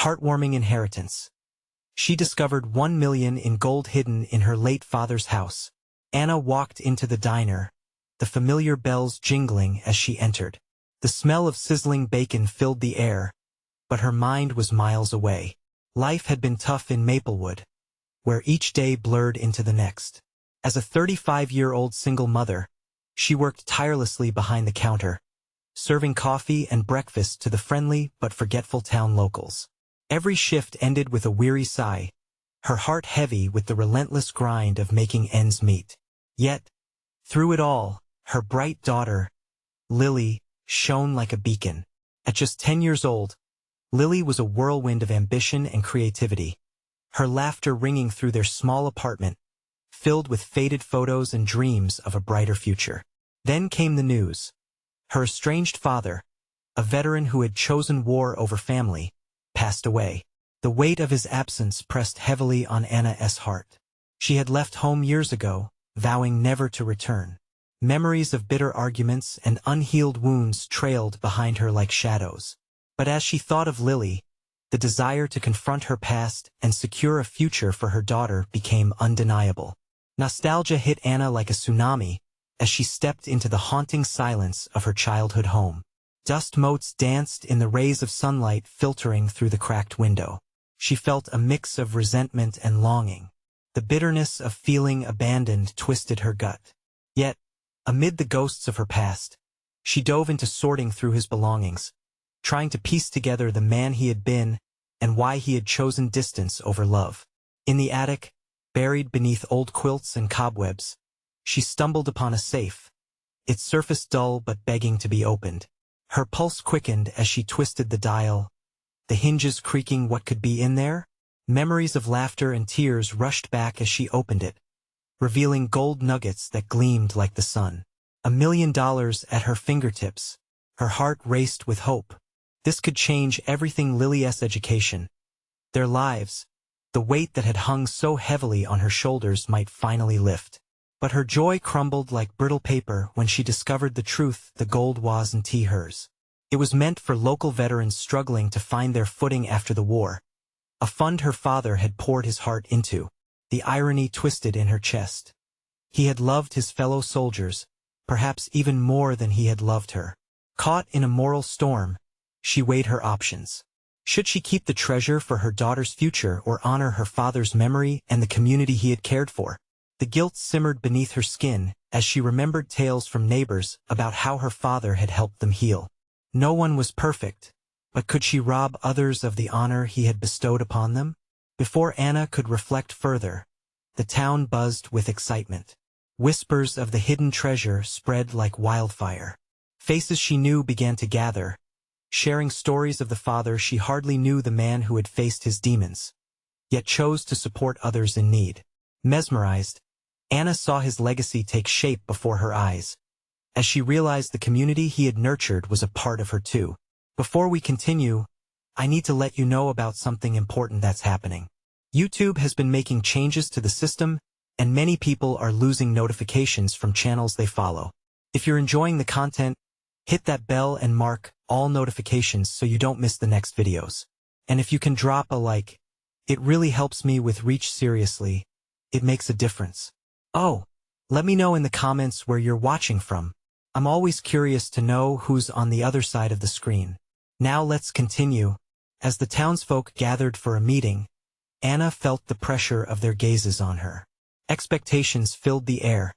Heartwarming inheritance. She discovered 1 million in gold hidden in her late father's house. Anna walked into the diner, the familiar bells jingling as she entered. The smell of sizzling bacon filled the air, but her mind was miles away. Life had been tough in Maplewood, where each day blurred into the next. As a 35-year-old single mother, she worked tirelessly behind the counter, serving coffee and breakfast to the friendly but forgetful town locals. Every shift ended with a weary sigh, her heart heavy with the relentless grind of making ends meet. Yet, through it all, her bright daughter, Lily, shone like a beacon. At just 10 years old, Lily was a whirlwind of ambition and creativity, her laughter ringing through their small apartment, filled with faded photos and dreams of a brighter future. Then came the news. Her estranged father, a veteran who had chosen war over family, passed away. The weight of his absence pressed heavily on Anna's heart. She had left home years ago, vowing never to return. Memories of bitter arguments and unhealed wounds trailed behind her like shadows. But as she thought of Lily, the desire to confront her past and secure a future for her daughter became undeniable. Nostalgia hit Anna like a tsunami as she stepped into the haunting silence of her childhood home. Dust motes danced in the rays of sunlight filtering through the cracked window. She felt a mix of resentment and longing. The bitterness of feeling abandoned twisted her gut. Yet, amid the ghosts of her past, she dove into sorting through his belongings, trying to piece together the man he had been and why he had chosen distance over love. In the attic, buried beneath old quilts and cobwebs, she stumbled upon a safe, its surface dull but begging to be opened. Her pulse quickened as she twisted the dial, the hinges creaking. What could be in there? Memories of laughter and tears rushed back as she opened it, revealing gold nuggets that gleamed like the sun. $1 million at her fingertips. Her heart raced with hope. This could change everything. Lily's education, their lives, the weight that had hung so heavily on her shoulders might finally lift. But her joy crumbled like brittle paper when she discovered the truth: the gold wasn't hers. It was meant for local veterans struggling to find their footing after the war, a fund her father had poured his heart into. The irony twisted in her chest. He had loved his fellow soldiers, perhaps even more than he had loved her. Caught in a moral storm, she weighed her options. Should she keep the treasure for her daughter's future or honor her father's memory and the community he had cared for? The guilt simmered beneath her skin as she remembered tales from neighbors about how her father had helped them heal. No one was perfect, but could she rob others of the honor he had bestowed upon them? Before Anna could reflect further, the town buzzed with excitement. Whispers of the hidden treasure spread like wildfire. Faces she knew began to gather, sharing stories of the father she hardly knew, the man who had faced his demons, yet chose to support others in need. Mesmerized, Anna saw his legacy take shape before her eyes, as she realized the community he had nurtured was a part of her too. Before we continue, I need to let you know about something important that's happening. YouTube has been making changes to the system, and many people are losing notifications from channels they follow. If you're enjoying the content, hit that bell and mark all notifications so you don't miss the next videos. And if you can drop a like, it really helps me with reach. Seriously, it makes a difference. Oh, let me know in the comments where you're watching from. I'm always curious to know who's on the other side of the screen. Now let's continue. As the townsfolk gathered for a meeting, Anna felt the pressure of their gazes on her. Expectations filled the air,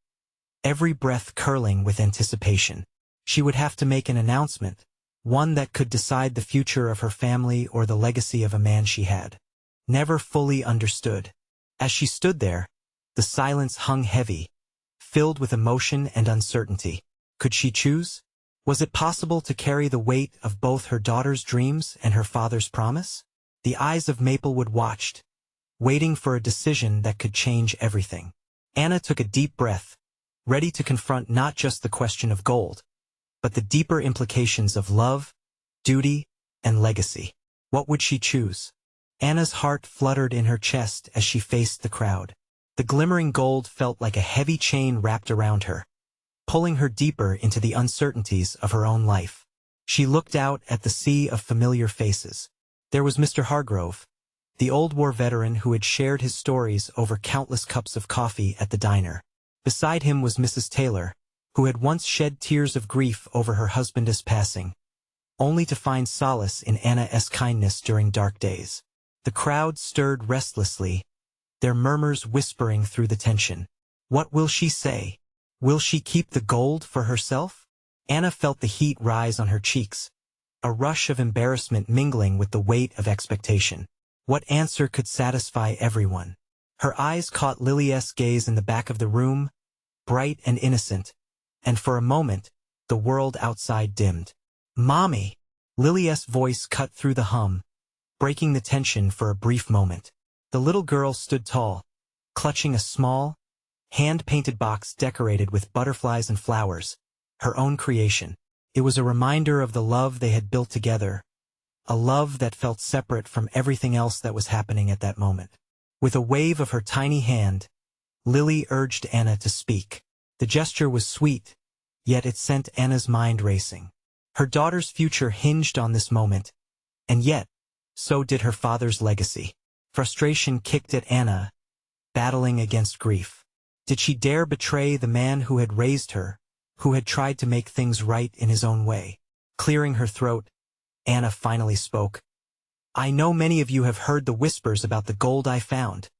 every breath curling with anticipation. She would have to make an announcement, one that could decide the future of her family or the legacy of a man she had never fully understood. As she stood there, the silence hung heavy, filled with emotion and uncertainty. Could she choose? Was it possible to carry the weight of both her daughter's dreams and her father's promise? The eyes of Maplewood watched, waiting for a decision that could change everything. Anna took a deep breath, ready to confront not just the question of gold, but the deeper implications of love, duty, and legacy. What would she choose? Anna's heart fluttered in her chest as she faced the crowd. The glimmering gold felt like a heavy chain wrapped around her, pulling her deeper into the uncertainties of her own life. She looked out at the sea of familiar faces, There was Mr. Hargrove, the old war veteran who had shared his stories over countless cups of coffee at the diner. Beside him was Mrs. Taylor, who had once shed tears of grief over her husband's passing, only to find solace in Anna's kindness during dark days. The crowd stirred restlessly, their murmurs whispering through the tension. What will she say? Will she keep the gold for herself? Anna felt the heat rise on her cheeks, a rush of embarrassment mingling with the weight of expectation. What answer could satisfy everyone? Her eyes caught Lily's gaze in the back of the room, bright and innocent, and for a moment, the world outside dimmed. "Mommy!" Lily's voice cut through the hum, breaking the tension for a brief moment. The little girl stood tall, clutching a small, hand-painted box decorated with butterflies and flowers, her own creation. It was a reminder of the love they had built together, a love that felt separate from everything else that was happening at that moment. With a wave of her tiny hand, Lily urged Anna to speak. The gesture was sweet, yet it sent Anna's mind racing. Her daughter's future hinged on this moment, and yet, so did her father's legacy. Frustration kicked at Anna, battling against grief. Did she dare betray the man who had raised her, who had tried to make things right in his own way? Clearing her throat, Anna finally spoke. "I know many of you have heard the whispers about the gold I found."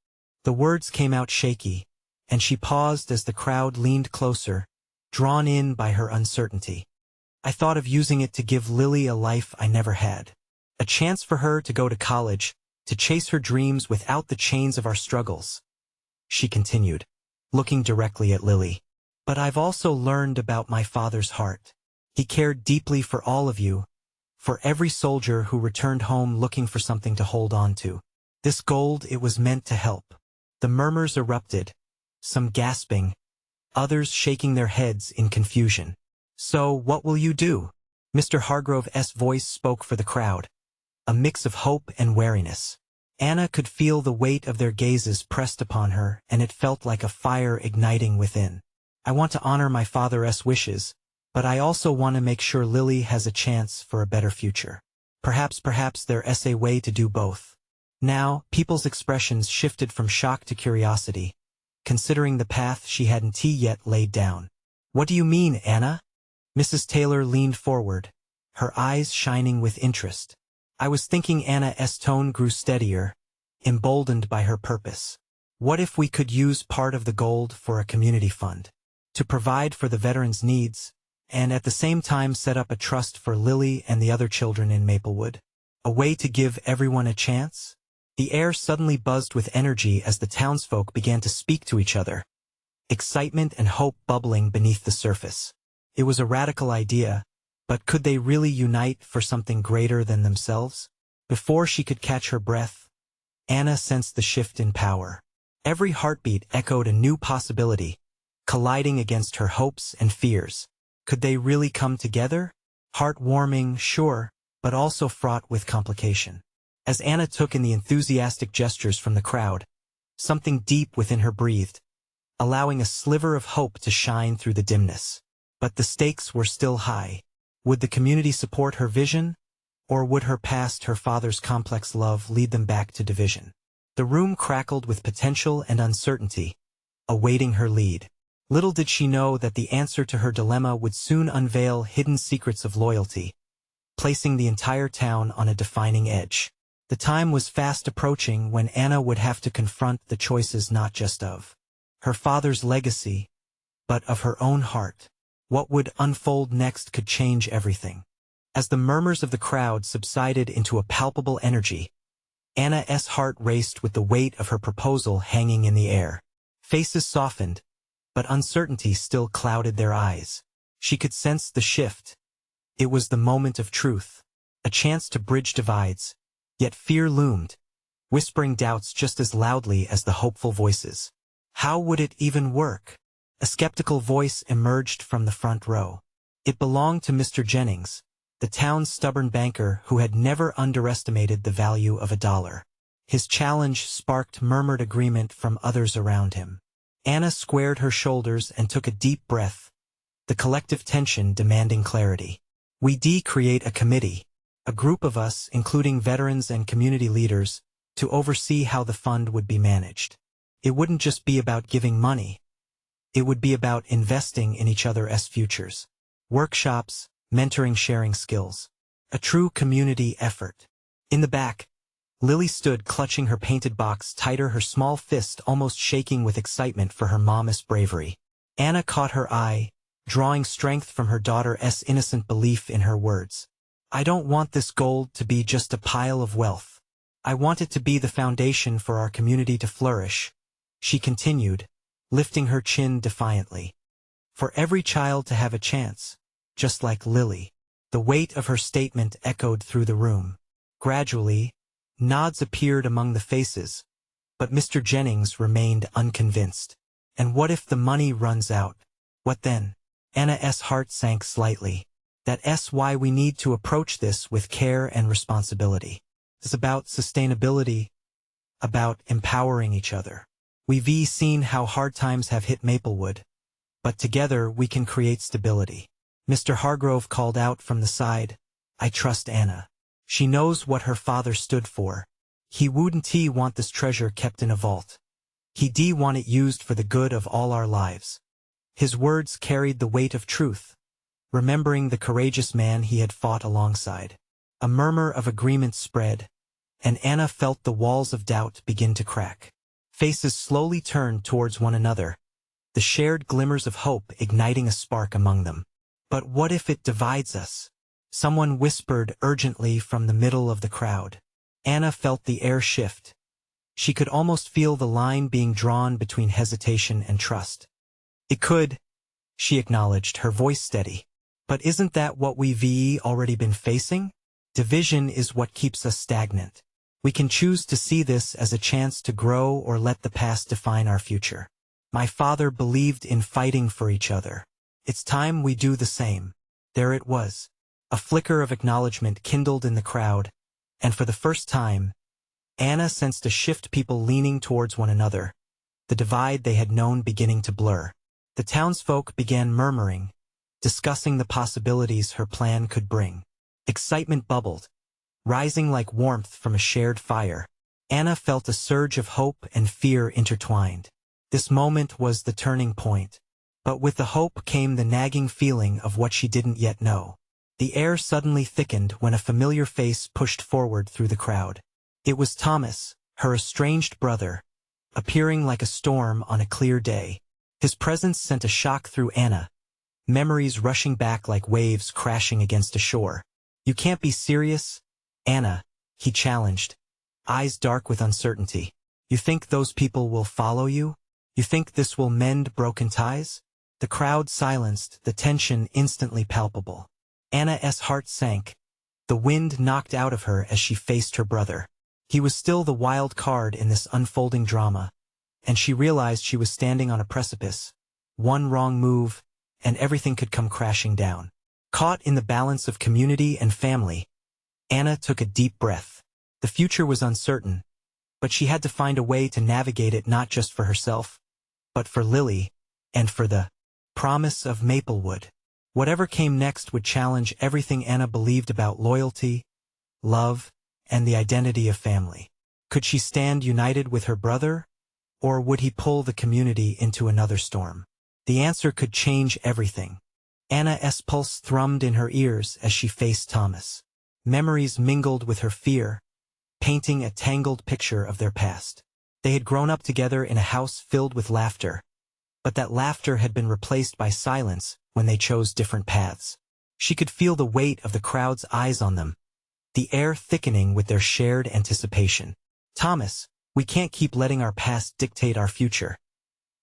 The words came out shaky, and she paused as the crowd leaned closer, drawn in by her uncertainty. "I thought of using it to give Lily a life I never had. A chance for her to go to college, to chase her dreams without the chains of our struggles," she continued, looking directly at Lily. "But I've also learned about my father's heart. He cared deeply for all of you, for every soldier who returned home looking for something to hold on to. This gold, it was meant to help." The murmurs erupted, some gasping, others shaking their heads in confusion. "So, what will you do?" Mr. Hargrove's voice spoke for the crowd, a mix of hope and wariness. Anna could feel the weight of their gazes pressed upon her, and it felt like a fire igniting within. "I want to honor my father's wishes, but I also want to make sure Lily has a chance for a better future. Perhaps there's a way to do both." Now, people's expressions shifted from shock to curiosity, considering the path she hadn't yet laid down. "What do you mean, Anna?" Mrs. Taylor leaned forward, her eyes shining with interest. "I was thinking." Anna's tone grew steadier, emboldened by her purpose. "What if we could use part of the gold for a community fund, to provide for the veterans' needs, and at the same time set up a trust for Lily and the other children in Maplewood? A way to give everyone a chance?" The air suddenly buzzed with energy as the townsfolk began to speak to each other, excitement and hope bubbling beneath the surface. It was a radical idea, but could they really unite for something greater than themselves? Before she could catch her breath, Anna sensed the shift in power. Every heartbeat echoed a new possibility, colliding against her hopes and fears. Could they really come together? Heartwarming, sure, but also fraught with complication. As Anna took in the enthusiastic gestures from the crowd, something deep within her breathed, allowing a sliver of hope to shine through the dimness. But the stakes were still high. Would the community support her vision, or would her past, her father's complex love, lead them back to division? The room crackled with potential and uncertainty, awaiting her lead. Little did she know that the answer to her dilemma would soon unveil hidden secrets of loyalty, placing the entire town on a defining edge. The time was fast approaching when Anna would have to confront the choices not just of her father's legacy, but of her own heart. What would unfold next could change everything. As the murmurs of the crowd subsided into a palpable energy, Anna's heart raced with the weight of her proposal hanging in the air. Faces softened, but uncertainty still clouded their eyes. She could sense the shift. It was the moment of truth, a chance to bridge divides. Yet fear loomed, whispering doubts just as loudly as the hopeful voices. How would it even work? A skeptical voice emerged from the front row. It belonged to Mr. Jennings, the town's stubborn banker who had never underestimated the value of $1. His challenge sparked murmured agreement from others around him. Anna squared her shoulders and took a deep breath, the collective tension demanding clarity. "We create a committee," A group of us, including veterans and community leaders, to oversee how the fund would be managed. It wouldn't just be about giving money. It would be about investing in each other's futures. Workshops, mentoring, sharing skills. A true community effort. In the back, Lily stood clutching her painted box tighter, her small fist almost shaking with excitement for her mom's bravery. Anna caught her eye, drawing strength from her daughter's innocent belief in her words. I don't want this gold to be just a pile of wealth. I want it to be the foundation for our community to flourish, she continued, lifting her chin defiantly. For every child to have a chance, just like Lily. The weight of her statement echoed through the room. Gradually, nods appeared among the faces, but Mr. Jennings remained unconvinced. And what if the money runs out? What then? Anna's heart sank slightly. That's why we need to approach this with care and responsibility. It's about sustainability, about empowering each other. We've seen how hard times have hit Maplewood, but together we can create stability. Mr. Hargrove called out from the side, I trust Anna. She knows what her father stood for. He wouldn't want this treasure kept in a vault. He'd want it used for the good of all our lives. His words carried the weight of truth, remembering the courageous man he had fought alongside. A murmur of agreement spread, and Anna felt the walls of doubt begin to crack. Faces slowly turned towards one another, the shared glimmers of hope igniting a spark among them. But what if it divides us? Someone whispered urgently from the middle of the crowd. Anna felt the air shift. She could almost feel the line being drawn between hesitation and trust. It could, she acknowledged, her voice steady. But isn't that what we've already been facing? Division is what keeps us stagnant. We can choose to see this as a chance to grow or let the past define our future. My father believed in fighting for each other. It's time we do the same. There it was. A flicker of acknowledgement kindled in the crowd, and for the first time, Anna sensed a shift, people leaning towards one another, the divide they had known beginning to blur. The townsfolk began murmuring, discussing the possibilities her plan could bring. Excitement bubbled, rising like warmth from a shared fire. Anna felt a surge of hope and fear intertwined. This moment was the turning point. But with the hope came the nagging feeling of what she didn't yet know. The air suddenly thickened when a familiar face pushed forward through the crowd. It was Thomas, her estranged brother, appearing like a storm on a clear day. His presence sent a shock through Anna, memories rushing back like waves crashing against a shore. You can't be serious, Anna, he challenged, eyes dark with uncertainty. You think those people will follow you? You think this will mend broken ties? The crowd silenced, the tension instantly palpable. Anna's heart sank. The wind knocked out of her as she faced her brother. He was still the wild card in this unfolding drama, and she realized she was standing on a precipice. One wrong move, and everything could come crashing down. Caught in the balance of community and family, Anna took a deep breath. The future was uncertain, but she had to find a way to navigate it, not just for herself, but for Lily, and for the promise of Maplewood. Whatever came next would challenge everything Anna believed about loyalty, love, and the identity of family. Could she stand united with her brother, or would he pull the community into another storm? The answer could change everything. Anna's pulse thrummed in her ears as she faced Thomas. Memories mingled with her fear, painting a tangled picture of their past. They had grown up together in a house filled with laughter, but that laughter had been replaced by silence when they chose different paths. She could feel the weight of the crowd's eyes on them, the air thickening with their shared anticipation. Thomas, we can't keep letting our past dictate our future,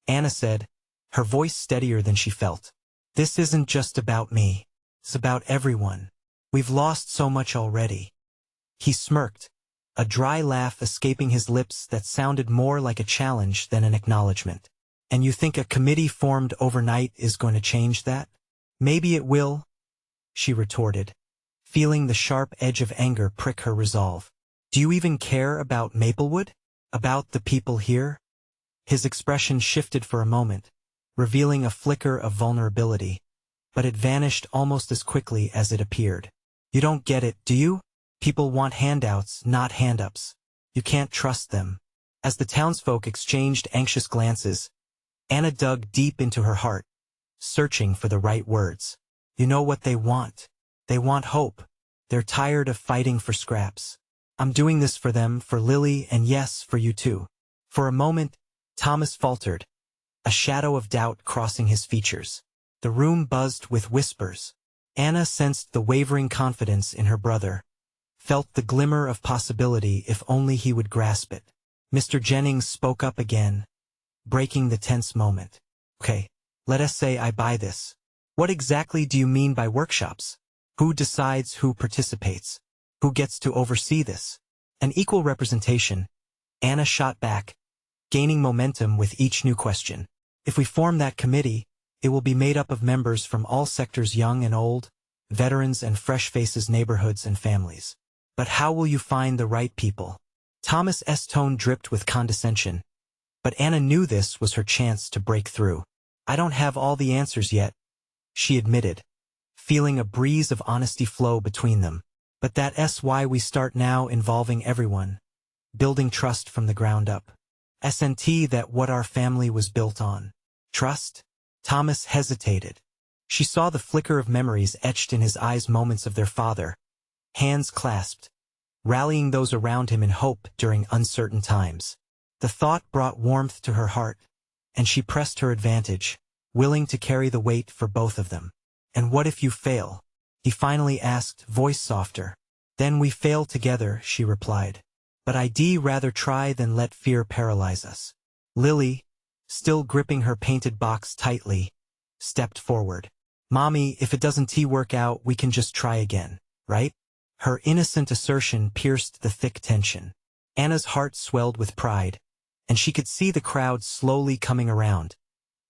Anna said, her voice steadier than she felt. This isn't just about me. It's about everyone. We've lost so much already. He smirked, a dry laugh escaping his lips that sounded more like a challenge than an acknowledgement. And you think a committee formed overnight is going to change that? Maybe it will, she retorted, feeling the sharp edge of anger prick her resolve. Do you even care about Maplewood? About the people here? His expression shifted for a moment, revealing a flicker of vulnerability, but it vanished almost as quickly as it appeared. You don't get it, do you? People want handouts, not hand-ups. You can't trust them. As the townsfolk exchanged anxious glances, Anna dug deep into her heart, searching for the right words. You know what they want. They want hope. They're tired of fighting for scraps. I'm doing this for them, for Lily, and yes, for you too. For a moment, Thomas faltered, a shadow of doubt crossing his features. The room buzzed with whispers. Anna sensed the wavering confidence in her brother, felt the glimmer of possibility if only he would grasp it. Mr. Jennings spoke up again, breaking the tense moment. Okay, let us say I buy this. What exactly do you mean by workshops? Who decides who participates? Who gets to oversee this? An equal representation, Anna shot back, gaining momentum with each new question. If we form that committee, it will be made up of members from all sectors, young and old, veterans and fresh faces, neighborhoods and families. But how will you find the right people? Thomas's tone dripped with condescension, but Anna knew this was her chance to break through. I don't have all the answers yet, she admitted, feeling a breeze of honesty flow between them. But that's why we start now, involving everyone, building trust from the ground up. Isn't that what our family was built on? Trust? Thomas hesitated. She saw the flicker of memories etched in his eyes, moments of their father, hands clasped, rallying those around him in hope during uncertain times. The thought brought warmth to her heart, and she pressed her advantage, willing to carry the weight for both of them. And what if you fail? He finally asked, voice softer. Then we fail together, she replied. But I'd rather try than let fear paralyze us. Lily, still gripping her painted box tightly, stepped forward. Mommy, if it doesn't work out, we can just try again, right? Her innocent assertion pierced the thick tension. Anna's heart swelled with pride, and she could see the crowd slowly coming around,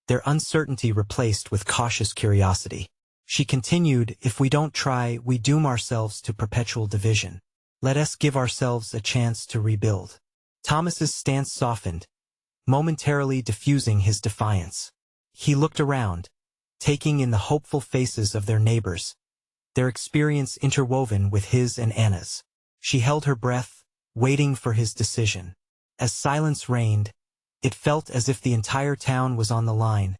their uncertainty replaced with cautious curiosity. She continued, if we don't try, we doom ourselves to perpetual division. Let us give ourselves a chance to rebuild. Thomas's stance softened, momentarily diffusing his defiance. He looked around, taking in the hopeful faces of their neighbors, their experience interwoven with his and Anna's. She held her breath, waiting for his decision. As silence reigned, it felt as if the entire town was on the line,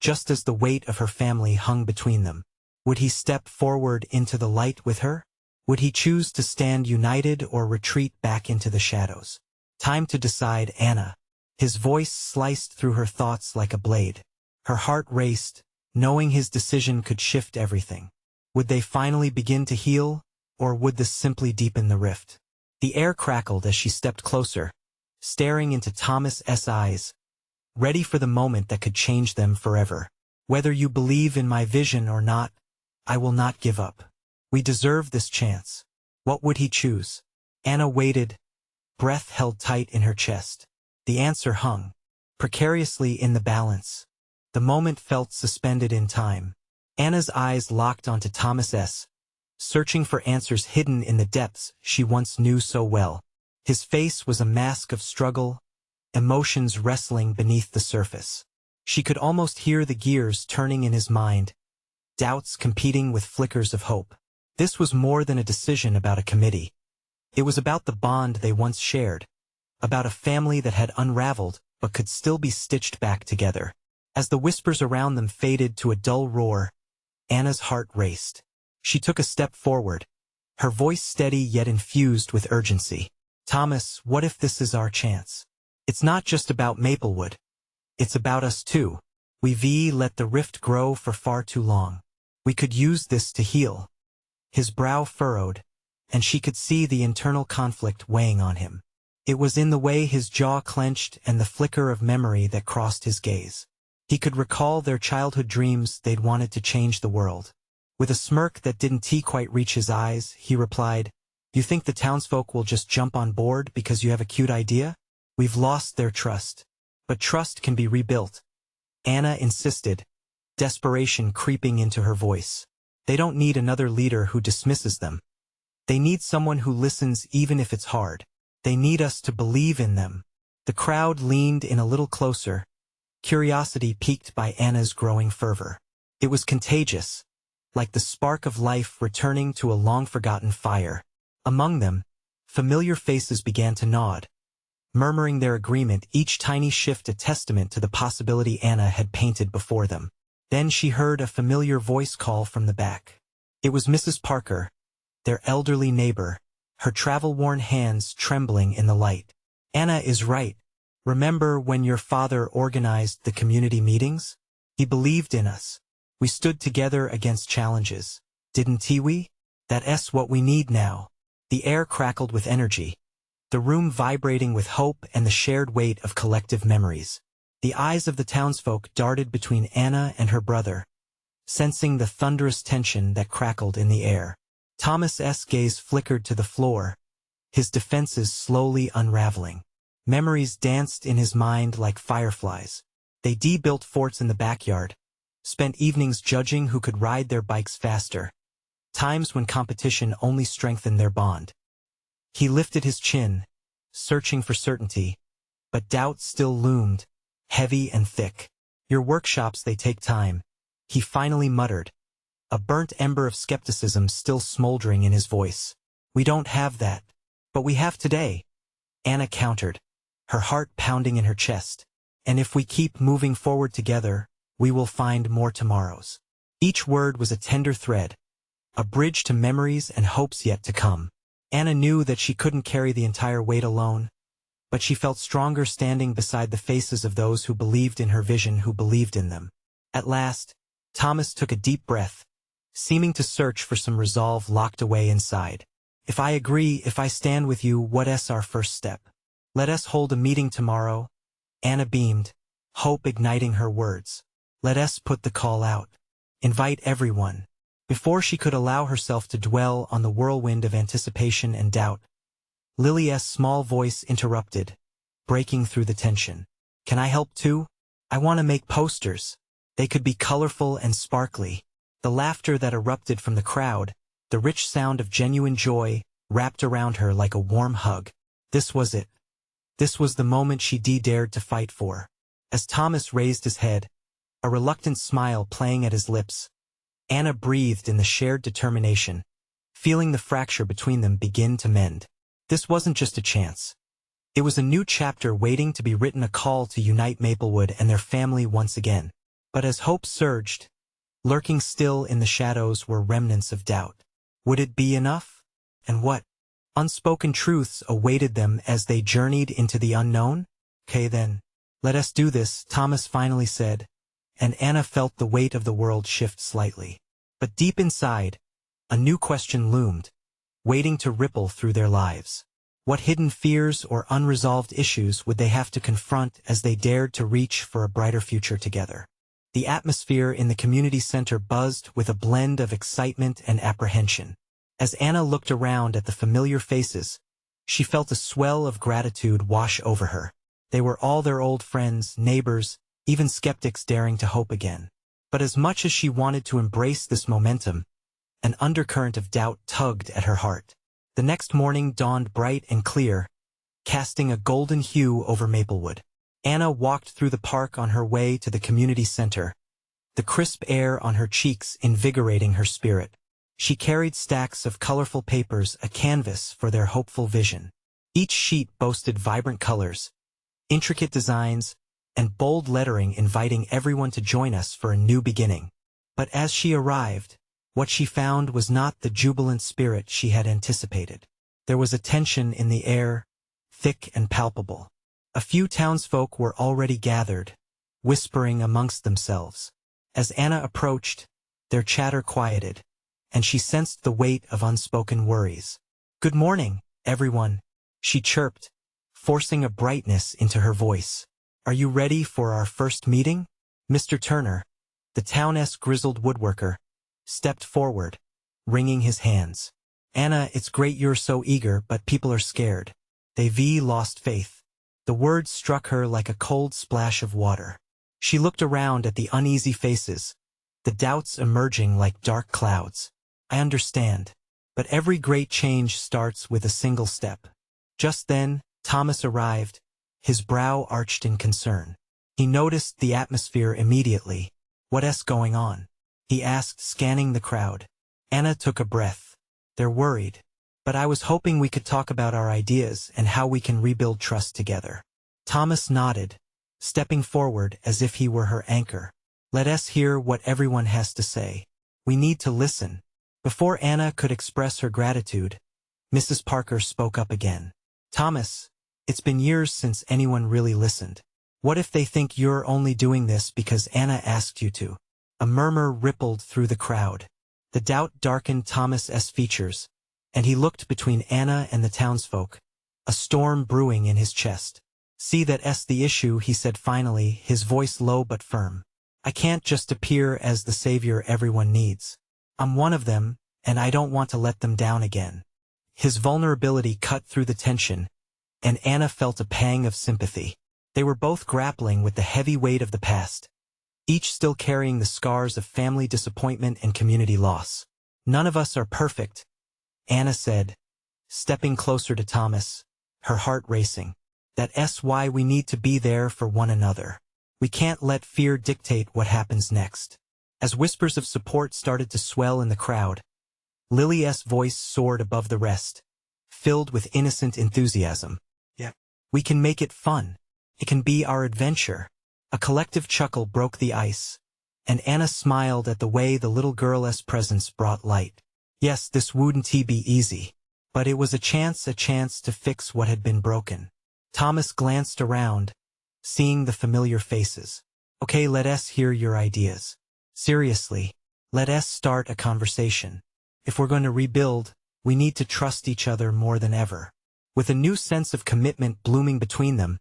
just as the weight of her family hung between them. Would he step forward into the light with her? Would he choose to stand united or retreat back into the shadows? Time to decide, Anna. His voice sliced through her thoughts like a blade. Her heart raced, knowing his decision could shift everything. Would they finally begin to heal, or would this simply deepen the rift? The air crackled as she stepped closer, staring into Thomas's eyes, ready for the moment that could change them forever. Whether you believe in my vision or not, I will not give up. We deserve this chance. What would he choose? Anna waited, breath held tight in her chest. The answer hung precariously in the balance. The moment felt suspended in time. Anna's eyes locked onto Thomas's, searching for answers hidden in the depths she once knew so well. His face was a mask of struggle, emotions wrestling beneath the surface. She could almost hear the gears turning in his mind, doubts competing with flickers of hope. This was more than a decision about a committee. It was about the bond they once shared, about a family that had unraveled but could still be stitched back together. As the whispers around them faded to a dull roar, Anna's heart raced. She took a step forward, her voice steady yet infused with urgency. Thomas, what if this is our chance? It's not just about Maplewood. It's about us too. We've let the rift grow for far too long. We could use this to heal. His brow furrowed, and she could see the internal conflict weighing on him. It was in the way his jaw clenched and the flicker of memory that crossed his gaze. He could recall their childhood dreams. They'd wanted to change the world. With a smirk that didn't quite reach his eyes, he replied, You think the townsfolk will just jump on board because you have a cute idea? We've lost their trust. But trust can be rebuilt. Anna insisted, desperation creeping into her voice. They don't need another leader who dismisses them. They need someone who listens even if it's hard. They need us to believe in them. The crowd leaned in a little closer, curiosity piqued by Anna's growing fervor. It was contagious, like the spark of life returning to a long-forgotten fire. Among them, familiar faces began to nod, murmuring their agreement, each tiny shift a testament to the possibility Anna had painted before them. Then she heard a familiar voice call from the back. It was Mrs. Parker, their elderly neighbor, her travel-worn hands trembling in the light. Anna is right. Remember when your father organized the community meetings? He believed in us. We stood together against challenges. Didn't we? That's what we need now. The air crackled with energy, the room vibrating with hope and the shared weight of collective memories. The eyes of the townsfolk darted between Anna and her brother, sensing the thunderous tension that crackled in the air. Thomas's gaze flickered to the floor, his defenses slowly unraveling. Memories danced in his mind like fireflies. They built forts in the backyard, spent evenings judging who could ride their bikes faster, times when competition only strengthened their bond. He lifted his chin, searching for certainty, but doubt still loomed, heavy and thick. Your workshops, they take time, he finally muttered, a burnt ember of skepticism still smoldering in his voice. We don't have that, but we have today, Anna countered, her heart pounding in her chest. And if we keep moving forward together, we will find more tomorrows. Each word was a tender thread, a bridge to memories and hopes yet to come. Anna knew that she couldn't carry the entire weight alone, but she felt stronger standing beside the faces of those who believed in her vision, who believed in them. At last, Thomas took a deep breath, seeming to search for some resolve locked away inside. If I agree, if I stand with you, what's our first step? Let us hold a meeting tomorrow. Anna beamed, hope igniting her words. Let us put the call out. Invite everyone. Before she could allow herself to dwell on the whirlwind of anticipation and doubt, Lily's small voice interrupted, breaking through the tension. Can I help too? I want to make posters. They could be colorful and sparkly. The laughter that erupted from the crowd, the rich sound of genuine joy, wrapped around her like a warm hug. This was it. This was the moment she dared to fight for. As Thomas raised his head, a reluctant smile playing at his lips, Anna breathed in the shared determination, feeling the fracture between them begin to mend. This wasn't just a chance. It was a new chapter waiting to be written, a call to unite Maplewood and their family once again. But as hope surged, lurking still in the shadows were remnants of doubt. Would it be enough? And what unspoken truths awaited them as they journeyed into the unknown? Okay then, let us do this, Thomas finally said, and Anna felt the weight of the world shift slightly. But deep inside, a new question loomed, waiting to ripple through their lives. What hidden fears or unresolved issues would they have to confront as they dared to reach for a brighter future together? The atmosphere in the community center buzzed with a blend of excitement and apprehension. As Anna looked around at the familiar faces, she felt a swell of gratitude wash over her. They were all their old friends, neighbors, even skeptics daring to hope again. But as much as she wanted to embrace this momentum, an undercurrent of doubt tugged at her heart. The next morning dawned bright and clear, casting a golden hue over Maplewood. Anna walked through the park on her way to the community center, the crisp air on her cheeks invigorating her spirit. She carried stacks of colorful papers, a canvas for their hopeful vision. Each sheet boasted vibrant colors, intricate designs, and bold lettering inviting everyone to join us for a new beginning. But as she arrived, what she found was not the jubilant spirit she had anticipated. There was a tension in the air, thick and palpable. A few townsfolk were already gathered, whispering amongst themselves. As Anna approached, their chatter quieted, and she sensed the weight of unspoken worries. "Good morning, everyone," she chirped, forcing a brightness into her voice. "Are you ready for our first meeting?" Mr. Turner, the town's grizzled woodworker, stepped forward, wringing his hands. "Anna, it's great you're so eager, but people are scared. They've lost faith." The words struck her like a cold splash of water. She looked around at the uneasy faces, the doubts emerging like dark clouds. "I understand, but every great change starts with a single step." Just then, Thomas arrived, his brow arched in concern. He noticed the atmosphere immediately. "What's going on?" he asked, scanning the crowd. Anna took a breath. "They're worried." But I was hoping we could talk about our ideas and how we can rebuild trust together. Thomas nodded, stepping forward as if he were her anchor. Let us hear what everyone has to say. We need to listen. Before Anna could express her gratitude, Mrs. Parker spoke up again. Thomas, it's been years since anyone really listened. What if they think you're only doing this because Anna asked you to? A murmur rippled through the crowd. The doubt darkened Thomas's features, and he looked between Anna and the townsfolk, a storm brewing in his chest. See, that's the issue, he said finally, his voice low but firm. I can't just appear as the savior everyone needs. I'm one of them, and I don't want to let them down again. His vulnerability cut through the tension, and Anna felt a pang of sympathy. They were both grappling with the heavy weight of the past, each still carrying the scars of family disappointment and community loss. None of us are perfect, Anna said, stepping closer to Thomas, her heart racing. That's why we need to be there for one another. We can't let fear dictate what happens next. As whispers of support started to swell in the crowd, Lily's voice soared above the rest, filled with innocent enthusiasm. Yeah. We can make it fun. It can be our adventure. A collective chuckle broke the ice, and Anna smiled at the way the little girl's presence brought light. Yes, this wouldn't be easy, but it was a chance to fix what had been broken. Thomas glanced around, seeing the familiar faces. Okay, let us hear your ideas. Seriously, let us start a conversation. If we're going to rebuild, we need to trust each other more than ever. With a new sense of commitment blooming between them,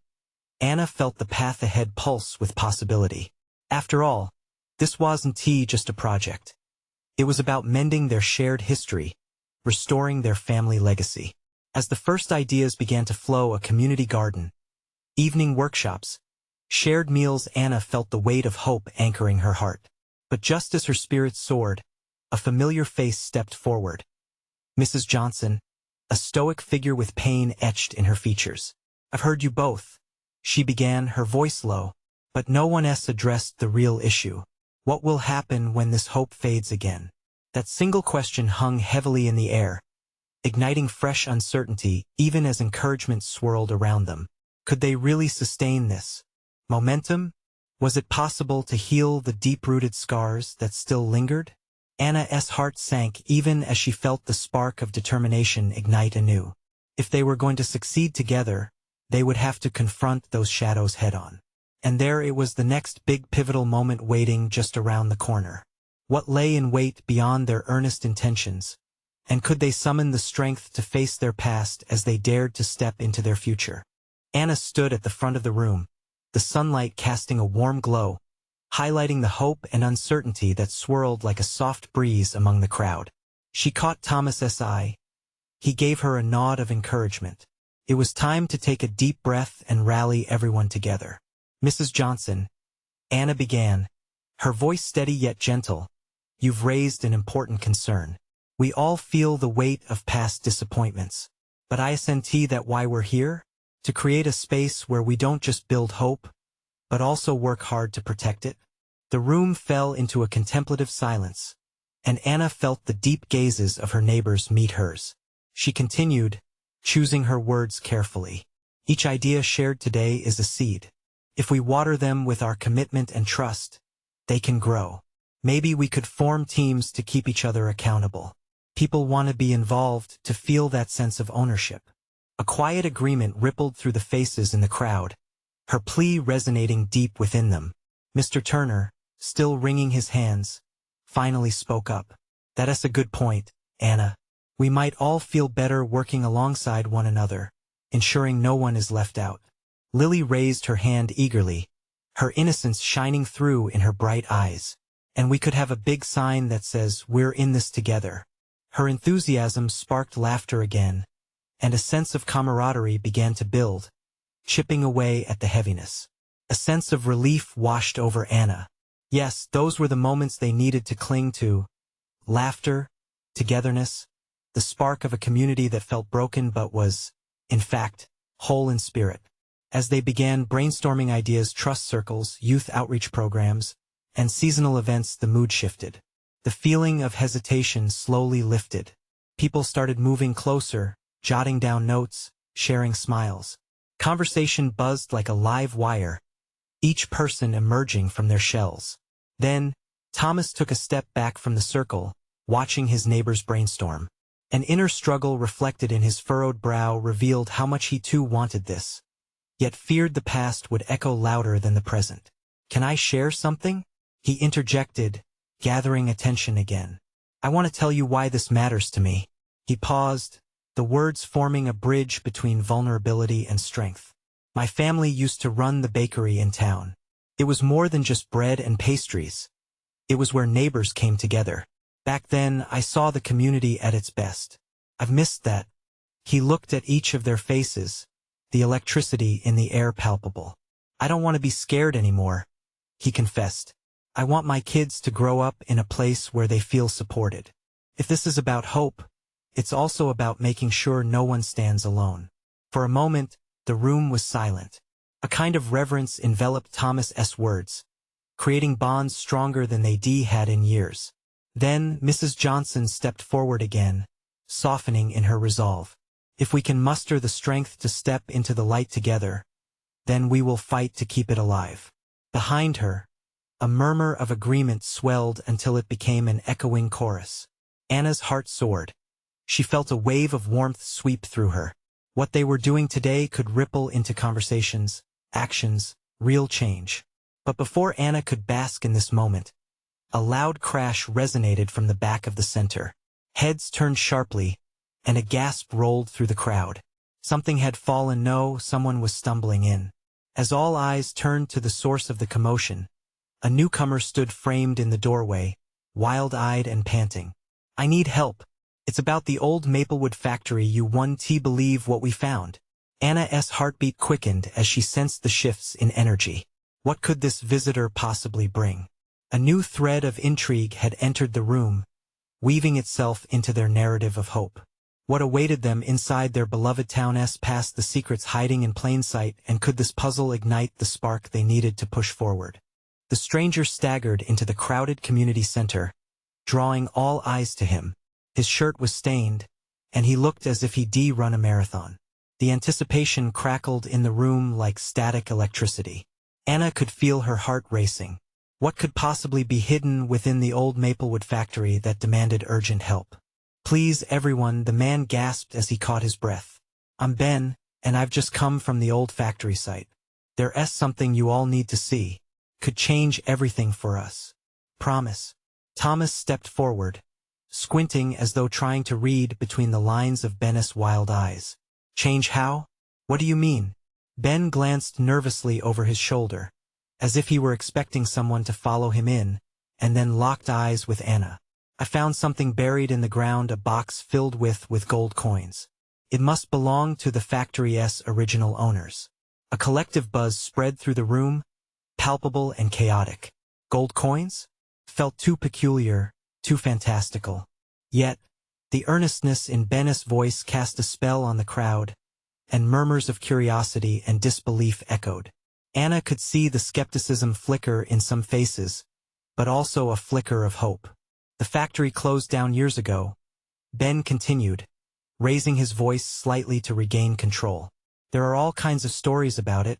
Anna felt the path ahead pulse with possibility. After all, this wasn't just a project. It was about mending their shared history, restoring their family legacy. As the first ideas began to flow, a community garden, evening workshops, shared meals, Anna felt the weight of hope anchoring her heart. But just as her spirit soared, a familiar face stepped forward. Mrs. Johnson, a stoic figure with pain etched in her features. I've heard you both, she began, her voice low, but no one else addressed the real issue. What will happen when this hope fades again? That single question hung heavily in the air, igniting fresh uncertainty even as encouragement swirled around them. Could they really sustain this momentum? Was it possible to heal the deep-rooted scars that still lingered? Anna's heart sank even as she felt the spark of determination ignite anew. If they were going to succeed together, they would have to confront those shadows head-on. And there it was, the next big pivotal moment waiting just around the corner. What lay in wait beyond their earnest intentions? And could they summon the strength to face their past as they dared to step into their future? Anna stood at the front of the room, the sunlight casting a warm glow, highlighting the hope and uncertainty that swirled like a soft breeze among the crowd. She caught Thomas's eye. He gave her a nod of encouragement. It was time to take a deep breath and rally everyone together. Mrs. Johnson, Anna began, her voice steady yet gentle. You've raised an important concern. We all feel the weight of past disappointments. But I assent that why we're here? To create a space where we don't just build hope, but also work hard to protect it. The room fell into a contemplative silence, and Anna felt the deep gazes of her neighbors meet hers. She continued, choosing her words carefully. Each idea shared today is a seed. If we water them with our commitment and trust, they can grow. Maybe we could form teams to keep each other accountable. People want to be involved, to feel that sense of ownership. A quiet agreement rippled through the faces in the crowd, her plea resonating deep within them. Mr. Turner, still wringing his hands, finally spoke up. That's a good point, Anna. We might all feel better working alongside one another, ensuring no one is left out. Lily raised her hand eagerly, her innocence shining through in her bright eyes. And we could have a big sign that says, "We're in this together." Her enthusiasm sparked laughter again, and a sense of camaraderie began to build, chipping away at the heaviness. A sense of relief washed over Anna. Yes, those were the moments they needed to cling to. Laughter, togetherness, the spark of a community that felt broken but was, in fact, whole in spirit. As they began brainstorming ideas, trust circles, youth outreach programs, and seasonal events, the mood shifted. The feeling of hesitation slowly lifted, People started moving closer, jotting down notes, sharing smiles. Conversation buzzed like a live wire, each person emerging from their shells. Then, Thomas took a step back from the circle, watching his neighbors brainstorm. An inner struggle reflected in his furrowed brow revealed how much he too wanted this, yet feared the past would echo louder than the present. "Can I share something?" he interjected, gathering attention again. "I want to tell you why this matters to me." He paused, the words forming a bridge between vulnerability and strength. "My family used to run the bakery in town. It was more than just bread and pastries. It was where neighbors came together. Back then, I saw the community at its best. I've missed that." He looked at each of their faces, the electricity in the air palpable. "I don't want to be scared anymore," he confessed. "I want my kids to grow up in a place where they feel supported. If this is about hope, it's also about making sure no one stands alone." For a moment, the room was silent. A kind of reverence enveloped Thomas's words, creating bonds stronger than they had in years. Then Mrs. Johnson stepped forward again, softening in her resolve. "If we can muster the strength to step into the light together, then we will fight to keep it alive." Behind her, a murmur of agreement swelled until it became an echoing chorus. Anna's heart soared. She felt a wave of warmth sweep through her. What they were doing today could ripple into conversations, actions, real change. But before Anna could bask in this moment, a loud crash resonated from the back of the center. Heads turned sharply, and a gasp rolled through the crowd. Something had fallen. No, someone was stumbling in. As all eyes turned to the source of the commotion, a newcomer stood framed in the doorway, wild-eyed and panting. "I need help. It's about the old Maplewood factory. You won't believe what we found." Anna's heartbeat quickened as she sensed the shifts in energy. What could this visitor possibly bring? A new thread of intrigue had entered the room, weaving itself into their narrative of hope. What awaited them inside their beloved town? Past the secrets hiding in plain sight, and could this puzzle ignite the spark they needed to push forward? The stranger staggered into the crowded community center, drawing all eyes to him. His shirt was stained, and he looked as if he'd run a marathon. The anticipation crackled in the room like static electricity. Anna could feel her heart racing. What could possibly be hidden within the old Maplewood factory that demanded urgent help? "Please, everyone," the man gasped as he caught his breath. "I'm Ben, and I've just come from the old factory site. There's something you all need to see. Could change everything for us. Promise." Thomas stepped forward, squinting as though trying to read between the lines of Ben's wild eyes. "Change how? What do you mean?" Ben glanced nervously over his shoulder, as if he were expecting someone to follow him in, and then locked eyes with Anna. "I found something buried in the ground, a box filled with gold coins. It must belong to the factory's original owners." A collective buzz spread through the room, palpable and chaotic. Gold coins? Felt too peculiar, too fantastical. Yet, the earnestness in Ben's voice cast a spell on the crowd, and murmurs of curiosity and disbelief echoed. Anna could see the skepticism flicker in some faces, but also a flicker of hope. "The factory closed down years ago," Ben continued, raising his voice slightly to regain control. "There are all kinds of stories about it,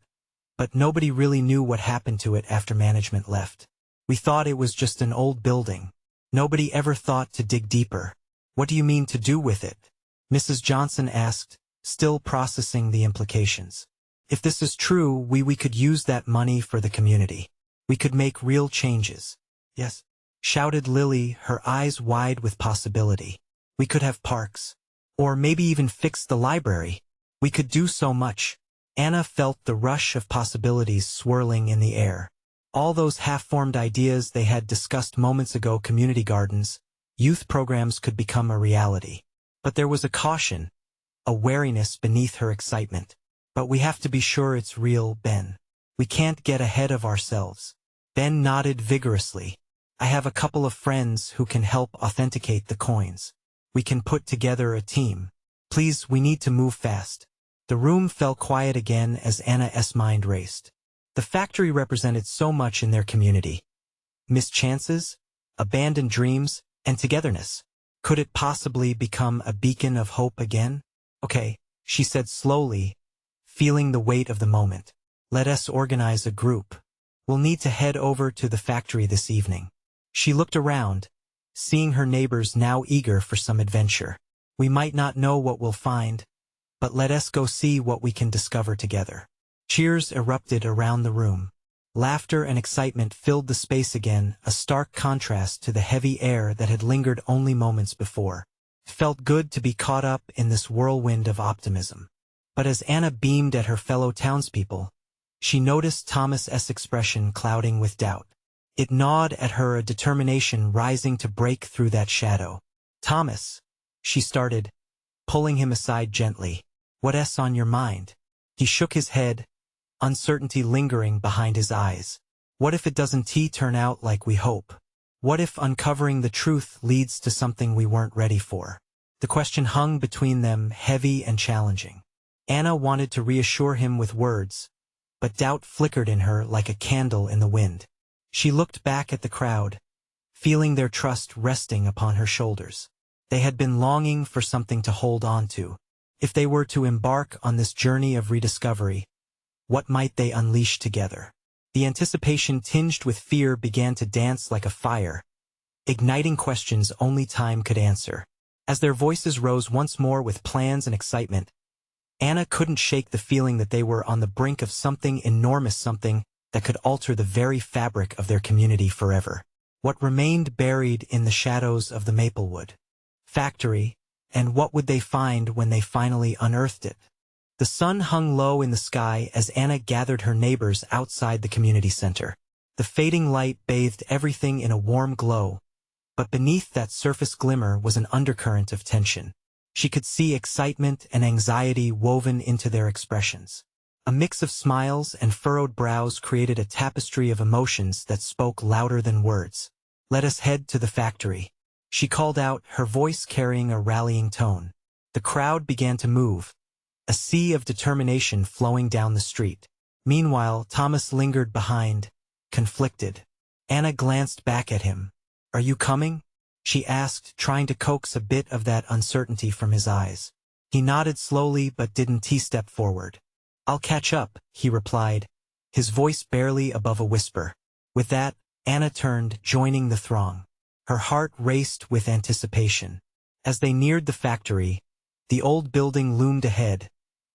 but nobody really knew what happened to it after management left. We thought it was just an old building. Nobody ever thought to dig deeper." "What do you mean to do with it?" Mrs. Johnson asked, still processing the implications. "If this is true, we could use that money for the community. We could make real changes." "Yes," shouted Lily, her eyes wide with possibility. "We could have parks. Or maybe even fix the library. We could do so much." Anna felt the rush of possibilities swirling in the air. All those half-formed ideas they had discussed moments ago, community gardens, youth programs, could become a reality. But there was a caution, a wariness beneath her excitement. "But we have to be sure it's real, Ben. We can't get ahead of ourselves." Ben nodded vigorously. "I have a couple of friends who can help authenticate the coins. We can put together a team. Please, we need to move fast." The room fell quiet again as Anna's mind raced. The factory represented so much in their community. Missed chances, abandoned dreams, and togetherness. Could it possibly become a beacon of hope again? Okay, she said slowly, feeling the weight of the moment. Let us organize a group. We'll need to head over to the factory this evening. She looked around, seeing her neighbors now eager for some adventure. We might not know what we'll find, but let us go see what we can discover together. Cheers erupted around the room. Laughter and excitement filled the space again, a stark contrast to the heavy air that had lingered only moments before. It felt good to be caught up in this whirlwind of optimism. But as Anna beamed at her fellow townspeople, she noticed Thomas's expression clouding with doubt. It gnawed at her, a determination rising to break through that shadow. Thomas, she started, pulling him aside gently. What's on your mind? He shook his head, uncertainty lingering behind his eyes. What if it doesn't turn out like we hope? What if uncovering the truth leads to something we weren't ready for? The question hung between them, heavy and challenging. Anna wanted to reassure him with words, but doubt flickered in her like a candle in the wind. She looked back at the crowd, feeling their trust resting upon her shoulders. They had been longing for something to hold on to. If they were to embark on this journey of rediscovery, what might they unleash together? The anticipation tinged with fear began to dance like a fire, igniting questions only time could answer. As their voices rose once more with plans and excitement, Anna couldn't shake the feeling that they were on the brink of something enormous, something that could alter the very fabric of their community forever. What remained buried in the shadows of the Maplewood factory, and what would they find when they finally unearthed it? The sun hung low in the sky as Anna gathered her neighbors outside the community center. The fading light bathed everything in a warm glow, but beneath that surface glimmer was an undercurrent of tension. She could see excitement and anxiety woven into their expressions. A mix of smiles and furrowed brows created a tapestry of emotions that spoke louder than words. Let us head to the factory, she called out, her voice carrying a rallying tone. The crowd began to move, a sea of determination flowing down the street. Meanwhile, Thomas lingered behind, conflicted. Anna glanced back at him. Are you coming? She asked, trying to coax a bit of that uncertainty from his eyes. He nodded slowly but didn't step forward. I'll catch up, he replied, his voice barely above a whisper. With that, Anna turned, joining the throng. Her heart raced with anticipation. As they neared the factory, the old building loomed ahead,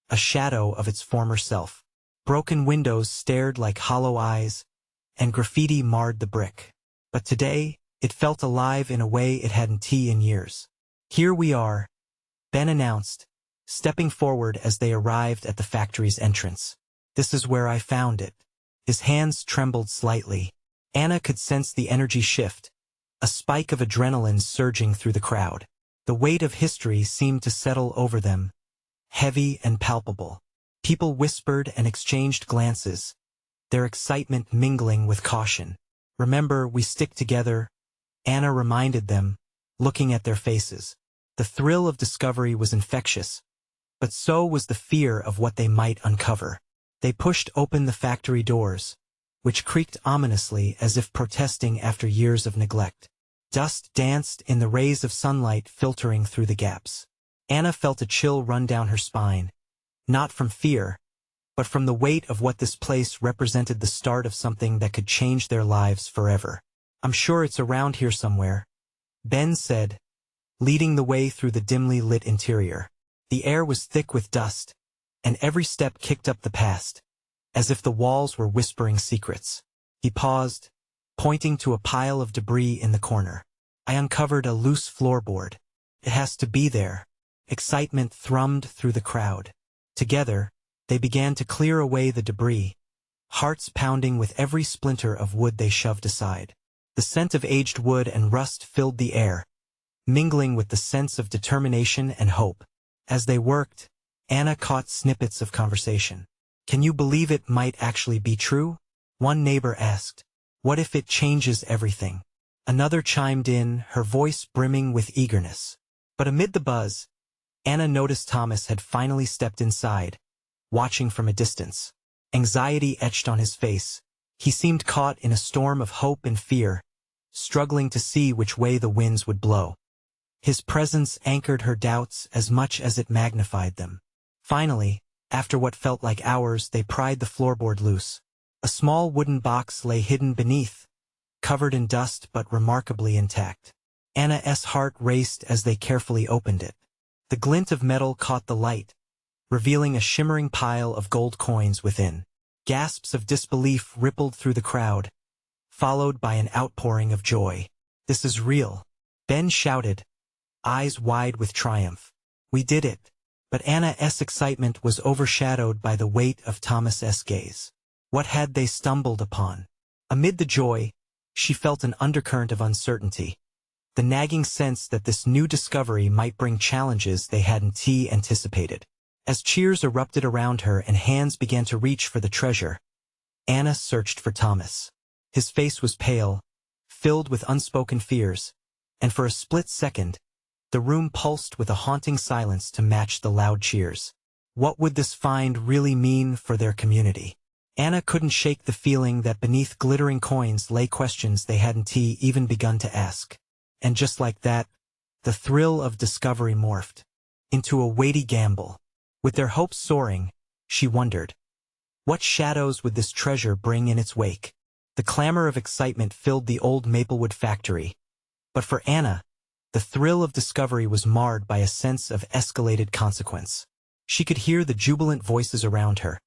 a shadow of its former self. Broken windows stared like hollow eyes, and graffiti marred the brick. But today, it felt alive in a way it hadn't in years. Here we are, Ben announced, stepping forward as they arrived at the factory's entrance. This is where I found it. His hands trembled slightly. Anna could sense the energy shift, a spike of adrenaline surging through the crowd. The weight of history seemed to settle over them, heavy and palpable. People whispered and exchanged glances, their excitement mingling with caution. Remember, we stick together, Anna reminded them, looking at their faces. The thrill of discovery was infectious, but so was the fear of what they might uncover. They pushed open the factory doors, which creaked ominously as if protesting after years of neglect. Dust danced in the rays of sunlight filtering through the gaps. Anna felt a chill run down her spine, not from fear, but from the weight of what this place represented, the start of something that could change their lives forever. I'm sure it's around here somewhere, Ben said, leading the way through the dimly lit interior. The air was thick with dust, and every step kicked up the past, as if the walls were whispering secrets. He paused, pointing to a pile of debris in the corner. I uncovered a loose floorboard. It has to be there. Excitement thrummed through the crowd. Together, they began to clear away the debris, hearts pounding with every splinter of wood they shoved aside. The scent of aged wood and rust filled the air, mingling with the sense of determination and hope. As they worked, Anna caught snippets of conversation. Can you believe it might actually be true? One neighbor asked. What if it changes everything? Another chimed in, her voice brimming with eagerness. But amid the buzz, Anna noticed Thomas had finally stepped inside, watching from a distance. Anxiety etched on his face. He seemed caught in a storm of hope and fear, struggling to see which way the winds would blow. His presence anchored her doubts as much as it magnified them. Finally, after what felt like hours, they pried the floorboard loose. A small wooden box lay hidden beneath, covered in dust but remarkably intact. Anna's heart raced as they carefully opened it. The glint of metal caught the light, revealing a shimmering pile of gold coins within. Gasps of disbelief rippled through the crowd, followed by an outpouring of joy. "This is real," Ben shouted, eyes wide with triumph. "We did it." But Anna's excitement was overshadowed by the weight of Thomas's gaze. What had they stumbled upon? Amid the joy, she felt an undercurrent of uncertainty, the nagging sense that this new discovery might bring challenges they hadn't anticipated. As cheers erupted around her and hands began to reach for the treasure, Anna searched for Thomas. His face was pale, filled with unspoken fears, and for a split second, the room pulsed with a haunting silence to match the loud cheers. What would this find really mean for their community? Anna couldn't shake the feeling that beneath glittering coins lay questions they hadn't even begun to ask. And just like that, the thrill of discovery morphed into a weighty gamble. With their hopes soaring, she wondered, what shadows would this treasure bring in its wake? The clamor of excitement filled the old Maplewood factory. But for Anna, the thrill of discovery was marred by a sense of escalated consequence. She could hear the jubilant voices around her,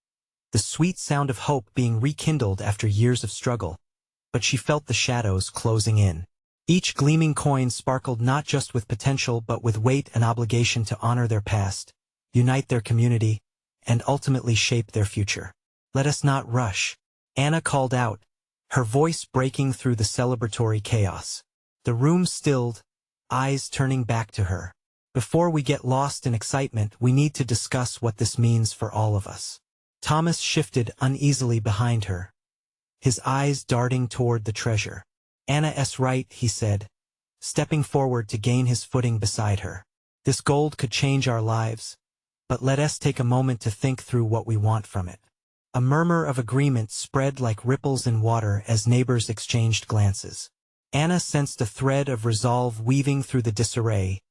the sweet sound of hope being rekindled after years of struggle, but she felt the shadows closing in. Each gleaming coin sparkled not just with potential but with weight and obligation to honor their past, unite their community, and ultimately shape their future. "Let us not rush," Anna called out, her voice breaking through the celebratory chaos. The room stilled, eyes turning back to her. "Before we get lost in excitement, we need to discuss what this means for all of us." Thomas shifted uneasily behind her, his eyes darting toward the treasure. "Anna's right," he said, stepping forward to gain his footing beside her. "This gold could change our lives, but let us take a moment to think through what we want from it." A murmur of agreement spread like ripples in water as neighbors exchanged glances. Anna sensed a thread of resolve weaving through the disarray,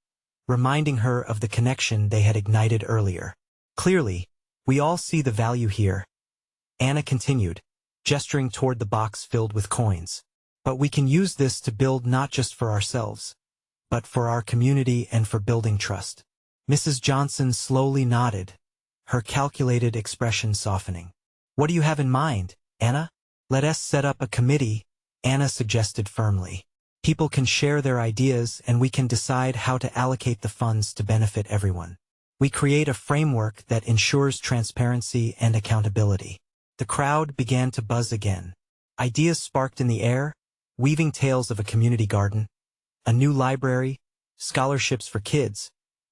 reminding her of the connection they had ignited earlier. "Clearly, we all see the value here," Anna continued, gesturing toward the box filled with coins. "But we can use this to build not just for ourselves, but for our community and for building trust." Mrs. Johnson slowly nodded, her calculated expression softening. "What do you have in mind, Anna?" "Let us set up a committee," Anna suggested firmly. "People can share their ideas and we can decide how to allocate the funds to benefit everyone. We create a framework that ensures transparency and accountability." The crowd began to buzz again. Ideas sparked in the air, weaving tales of a community garden, a new library, scholarships for kids,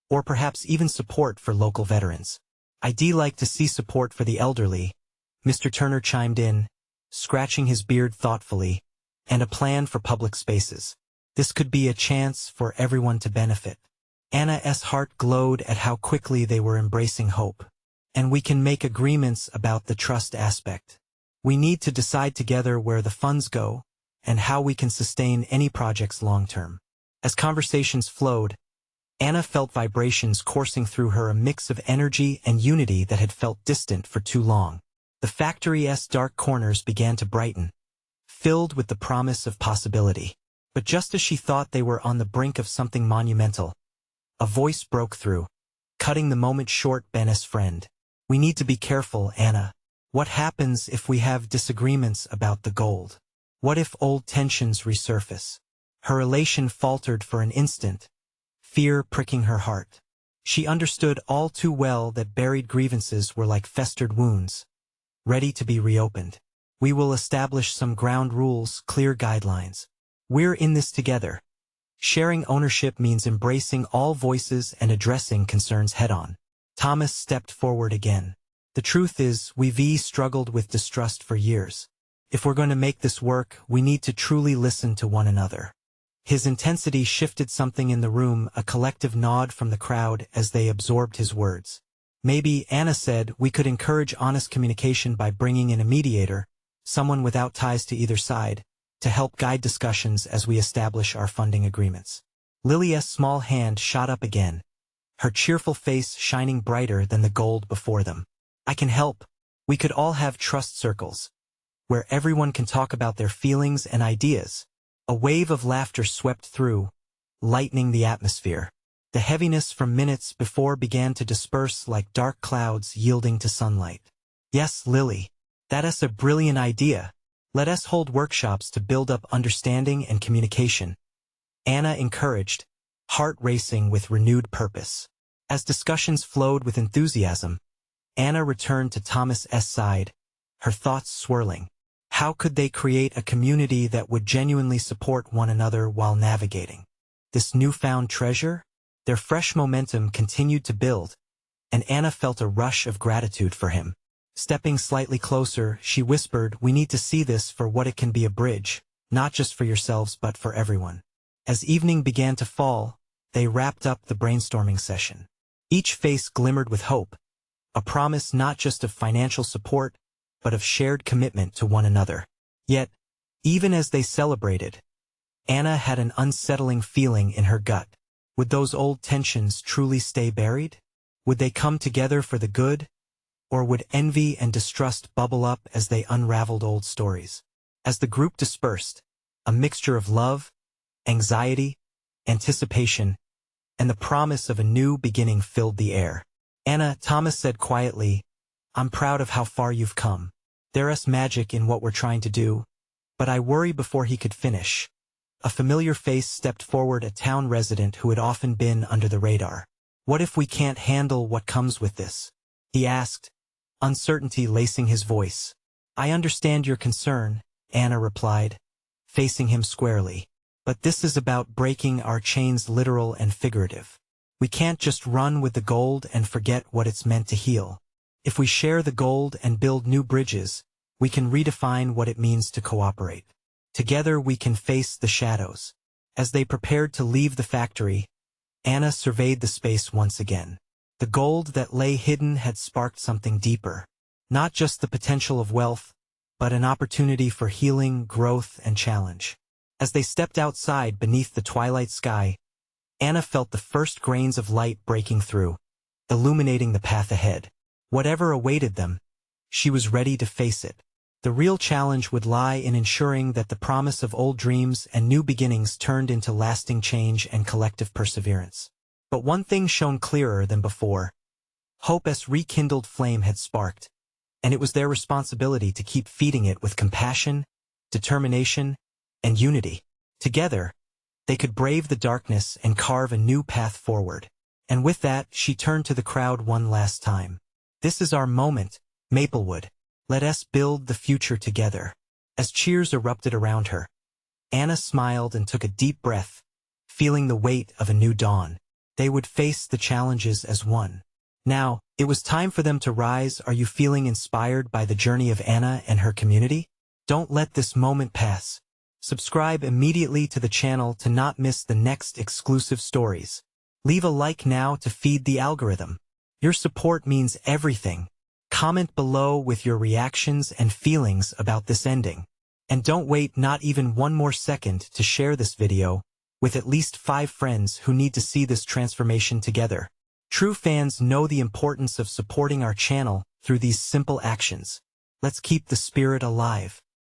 or perhaps even support for local veterans. "I'd like to see support for the elderly," Mr. Turner chimed in, scratching his beard thoughtfully, "and a plan for public spaces. This could be a chance for everyone to benefit." Anna's heart glowed at how quickly they were embracing hope. "And we can make agreements about the trust aspect. We need to decide together where the funds go and how we can sustain any projects long-term." As conversations flowed, Anna felt vibrations coursing through her, a mix of energy and unity that had felt distant for too long. The factory's dark corners began to brighten, filled with the promise of possibility. But just as she thought they were on the brink of something monumental, a voice broke through, cutting the moment short. "Ben's friend. We need to be careful, Anna. What happens if we have disagreements about the gold? What if old tensions resurface?" Her elation faltered for an instant, fear pricking her heart. She understood all too well that buried grievances were like festered wounds, ready to be reopened. "We will establish some ground rules, clear guidelines. We're in this together." Sharing ownership means embracing all voices and addressing concerns head-on. Thomas stepped forward again. "The truth is, we've struggled with distrust for years. If we're going to make this work, we need to truly listen to one another." His intensity shifted something in the room, a collective nod from the crowd as they absorbed his words. "Maybe," Anna said, "we could encourage honest communication by bringing in a mediator, someone without ties to either side, to help guide discussions as we establish our funding agreements." Lilia's small hand shot up again, her cheerful face shining brighter than the gold before them. I can help. We could all have trust circles, where everyone can talk about their feelings and ideas. A wave of laughter swept through, lightening the atmosphere. The heaviness from minutes before began to disperse like dark clouds yielding to sunlight. Yes, Lily, that's a brilliant idea. Let us hold workshops to build up understanding and communication. Anna encouraged, heart racing with renewed purpose. As discussions flowed with enthusiasm, Anna returned to Thomas's side, her thoughts swirling. How could they create a community that would genuinely support one another while navigating this newfound treasure? Their fresh momentum continued to build, and Anna felt a rush of gratitude for him. Stepping slightly closer, she whispered, "We need to see this for what it can be, a bridge, not just for yourselves but for everyone." As evening began to fall, they wrapped up the brainstorming session. Each face glimmered with hope, a promise not just of financial support, but of shared commitment to one another. Yet, even as they celebrated, Anna had an unsettling feeling in her gut. Would those old tensions truly stay buried? Would they come together for the good? Or would envy and distrust bubble up as they unraveled old stories? As the group dispersed, a mixture of love, anxiety, anticipation, and the promise of a new beginning filled the air. Thomas said quietly, "I'm proud of how far you've come. There's magic in what we're trying to do." But I worry before he could finish. A familiar face stepped forward, a town resident who had often been under the radar. "What if we can't handle what comes with this?" he asked, uncertainty lacing his voice. "I understand your concern," Anna replied, facing him squarely. "But this is about breaking our chains, literal and figurative. We can't just run with the gold and forget what it's meant to heal. If we share the gold and build new bridges, we can redefine what it means to cooperate. Together we can face the shadows." As they prepared to leave the factory, Anna surveyed the space once again. The gold that lay hidden had sparked something deeper. Not just the potential of wealth, but an opportunity for healing, growth, and challenge. As they stepped outside beneath the twilight sky, Anna felt the first grains of light breaking through, illuminating the path ahead. Whatever awaited them, she was ready to face it. The real challenge would lie in ensuring that the promise of old dreams and new beginnings turned into lasting change and collective perseverance. But one thing shone clearer than before. Hope's rekindled flame had sparked, and it was their responsibility to keep feeding it with compassion, determination, and unity. Together, they could brave the darkness and carve a new path forward. And with that, she turned to the crowd one last time. "This is our moment, Maplewood. Let us build the future together." As cheers erupted around her, Anna smiled and took a deep breath, feeling the weight of a new dawn. They would face the challenges as one. Now, it was time for them to rise. Are you feeling inspired by the journey of Anna and her community? Don't let this moment pass. Subscribe immediately to the channel to not miss the next exclusive stories. Leave a like now to feed the algorithm. Your support means everything. Comment below with your reactions and feelings about this ending. And don't wait not even one more second to share this video with at least 5 friends who need to see this transformation together. True fans know the importance of supporting our channel through these simple actions. Let's keep the spirit alive.